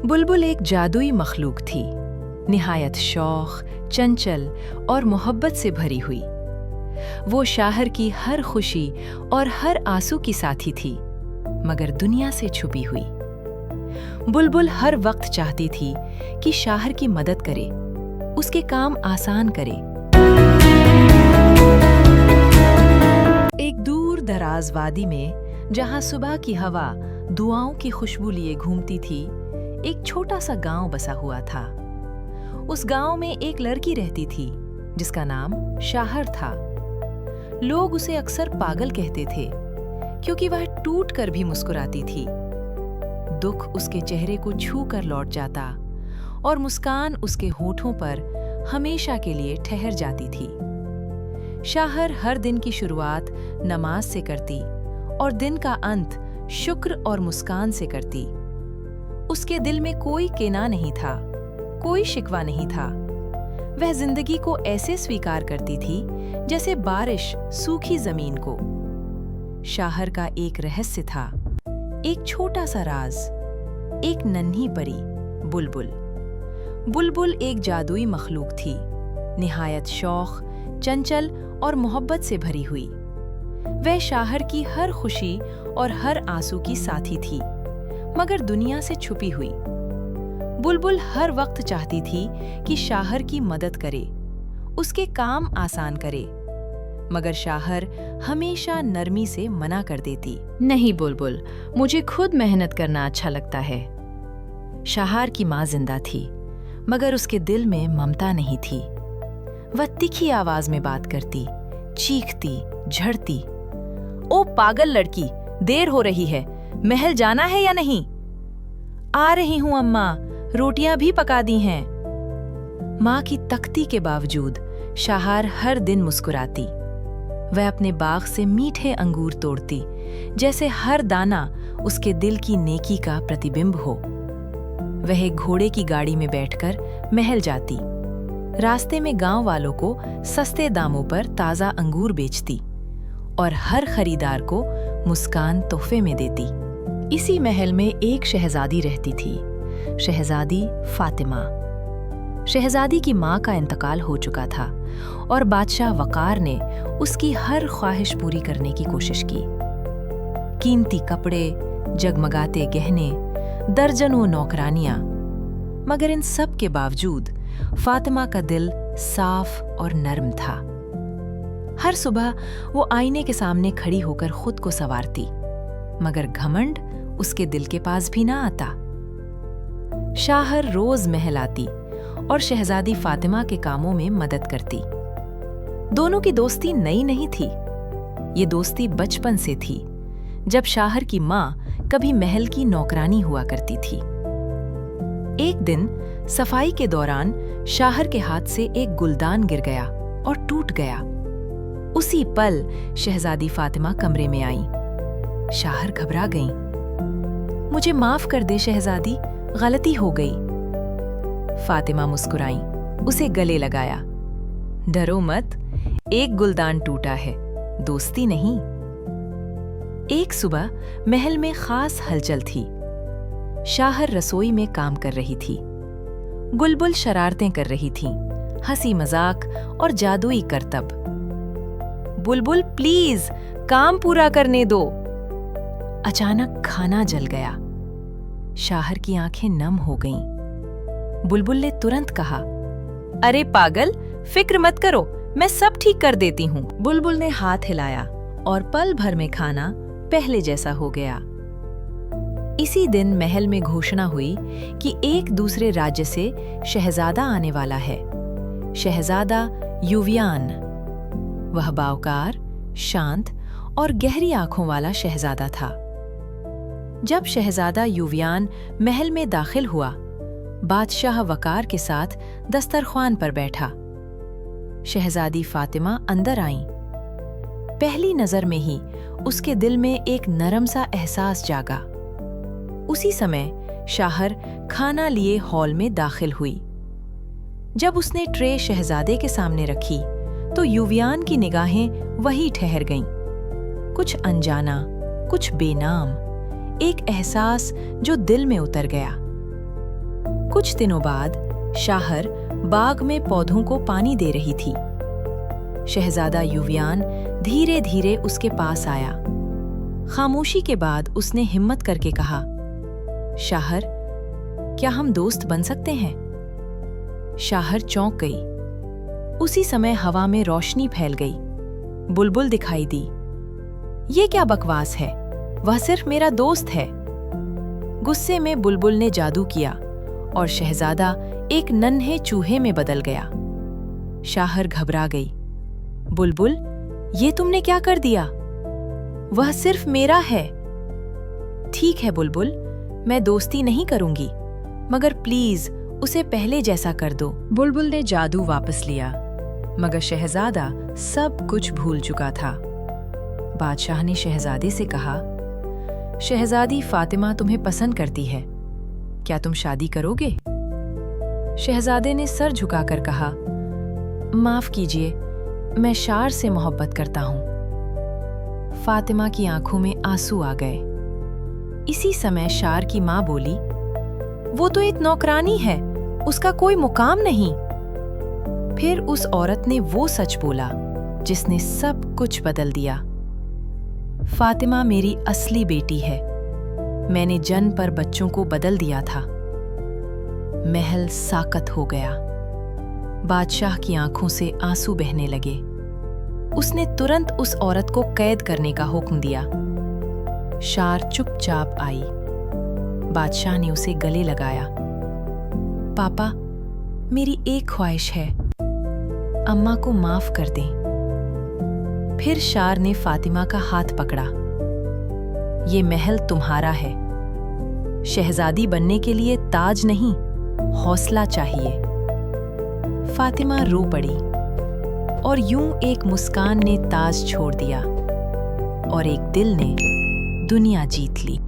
बुलबुल एक जादुई मखलूक थी, निहायत शौक, चंचल और मोहब्बत से भरी हुई। वो शाहर की हर खुशी और हर आंसू की साथी थी, मगर दुनिया से छुपी हुई। बुलबुल हर वक्त चाहती थी कि शाहर की मदद करे, उसके काम आसान करे। एक दूर दराज वादी में, जहां सुबह की हवा दुआओं की खुशबू लिए घूमती थी, एक छोटा सा गांव बसा हुआ था। उस गांव में एक लड़की रहती थी जिसका नाम शाहर था। लोग उसे अक्सर पागल कहते थे क्योंकि वह टूट कर भी मुस्कुराती थी। दुख उसके चेहरे को छू कर लौट जाता और मुस्कान उसके होठों पर हमेशा के लिए ठहर जाती थी। शाहर हर दिन की शुरुआत नमाज से करती और दिन का अंत शुक्र और मुस्कान से करती। उसके दिल में कोई किना नहीं था, कोई शिकवा नहीं था। वह जिंदगी को ऐसे स्वीकार करती थी जैसे बारिश सूखी जमीन को। शाहर का एक रहस्य था, एक छोटा सा राज, एक नन्ही परी, बुलबुल। बुलबुल एक जादुई मखलूक थी, निहायत शौक, चंचल और मोहब्बत से भरी हुई। वह शाहर की हर खुशी और हर आंसू की साथी थी, मगर दुनिया से छुपी हुई। बुलबुल हर वक्त चाहती थी कि शाहर की मदद करे, उसके काम आसान करे, मगर शाहर हमेशा नरमी से मना कर देती। नहीं बुलबुल, मुझे खुद मेहनत करना अच्छा लगता है। शाहर की माँ जिंदा थी, मगर उसके दिल में ममता नहीं थी। वह तीखी आवाज में बात करती, चीखती, झड़ती। ओ पागल लड़की, देर हो रही है, महल जाना है या नहीं? आ रही हूं अम्मा, रोटियां भी पका दी हैं। माँ की तख्ती के बावजूद शाहर हर दिन मुस्कुराती। वह अपने बाग से मीठे अंगूर तोड़ती, जैसे हर दाना उसके दिल की नेकी का प्रतिबिंब हो। वह एक घोड़े की गाड़ी में बैठकर महल जाती। रास्ते में गांव वालों को सस्ते दामों पर ताजा अंगूर बेचती और हर खरीदार को मुस्कान तोहफे में देती। इसी महल में एक शहजादी रहती थी, शहजादी फातिमा। शहजादी की माँ का इंतकाल हो चुका था और बादशाह वकार ने उसकी हर ख्वाहिश पूरी करने की कोशिश की। कीमती कपड़े, जगमगाते गहने, दर्जनों नौकरानियां। मगर इन सब के बावजूद फातिमा का दिल साफ और नर्म था। हर सुबह वो आईने के सामने खड़ी होकर खुद को संवारती, मगर घमंड उसके दिल के पास भी ना आता। शाहर रोज महल आती और शहजादी फातिमा के कामों में मदद करती। दोनों की दोस्ती नई नहीं थी, ये दोस्ती बचपन से थी, जब शाहर की माँ कभी महल की नौकरानी हुआ करती थी। एक दिन सफाई के दौरान शाहर के हाथ से एक गुलदान गिर गया और टूट गया। उसी पल शहजादी फातिमा कमरे में आई। शाहर घबरा गईं। मुझे माफ कर दे शहजादी, गलती हो गई। फातिमा मुस्कुराई, उसे गले लगाया। डरो मत, एक गुलदान टूटा है, दोस्ती नहीं। एक सुबह महल में खास हलचल थी। शाहर रसोई में काम कर रही थी। बुलबुल शरारतें कर रही थी, हंसी मजाक और जादुई करतब। बुलबुल प्लीज, काम पूरा करने दो। अचानक खाना जल गया। शाहर की आंखें नम हो गईं। बुलबुल ने तुरंत कहा, अरे पागल, फिक्र मत करो, मैं सब ठीक कर देती हूँ। बुलबुल ने हाथ हिलाया और पल भर में खाना पहले जैसा हो गया। इसी दिन महल में घोषणा हुई कि एक दूसरे राज्य से शहजादा आने वाला है, शहजादा युवियान। वह बावकार, शांत और गहरी आंखों वाला शहजादा था। जब शहजादा युवियान महल में दाखिल हुआ, बादशाह वकार के साथ दस्तरख्वान पर बैठा। शहजादी फातिमा अंदर आईं। पहली नजर में ही उसके दिल में एक नरम सा एहसास जागा। उसी समय शाहर खाना लिए हॉल में दाखिल हुई। जब उसने ट्रे शहजादे के सामने रखी तो युवियान की निगाहें वहीं ठहर गईं। कुछ अनजाना, कुछ बेनाम, एक एहसास जो दिल में उतर गया। कुछ दिनों बाद शाहर बाग में पौधों को पानी दे रही थी। शहजादा युवियान धीरे धीरे उसके पास आया। खामोशी के बाद उसने हिम्मत करके कहा, शाहर, क्या हम दोस्त बन सकते हैं? शाहर चौंक गई। उसी समय हवा में रोशनी फैल गई। बुलबुल दिखाई दी। ये क्या बकवास है? वह सिर्फ मेरा दोस्त है। गुस्से में बुलबुल ने जादू किया और शहजादा एक नन्हे चूहे में बदल गया। शाहर घबरा गई। बुलबुल, ये तुमने क्या कर दिया? वह सिर्फ मेरा है। ठीक है बुलबुल, मैं दोस्ती नहीं करूंगी, मगर प्लीज उसे पहले जैसा कर दो। बुलबुल ने जादू वापस लिया, मगर शहजादा सब कुछ भूल चुका था। बादशाह ने शहजादे से कहा, शहजादी फातिमा तुम्हें पसंद करती है, क्या तुम शादी करोगे? शहजादे ने सर झुकाकर कहा, माफ कीजिए, मैं शार से मोहब्बत करता हूं। फातिमा की आंखों में आंसू आ गए। इसी समय शार की मां बोली, वो तो एक नौकरानी है, उसका कोई मुकाम नहीं। फिर उस औरत ने वो सच बोला जिसने सब कुछ बदल दिया। फातिमा मेरी असली बेटी है। मैंने जन्म पर बच्चों को बदल दिया था। महल साकत हो गया। बादशाह की आंखों से आंसू बहने लगे। उसने तुरंत उस औरत को कैद करने का हुक्म दिया। शार चुपचाप आई। बादशाह ने उसे गले लगाया। पापा, मेरी एक ख्वाहिश है, अम्मा को माफ कर दें। फिर शार ने फातिमा का हाथ पकड़ा। ये महल तुम्हारा है। शहजादी बनने के लिए ताज नहीं, हौसला चाहिए। फातिमा रो पड़ी और यूं एक मुस्कान ने ताज छोड़ दिया और एक दिल ने दुनिया जीत ली।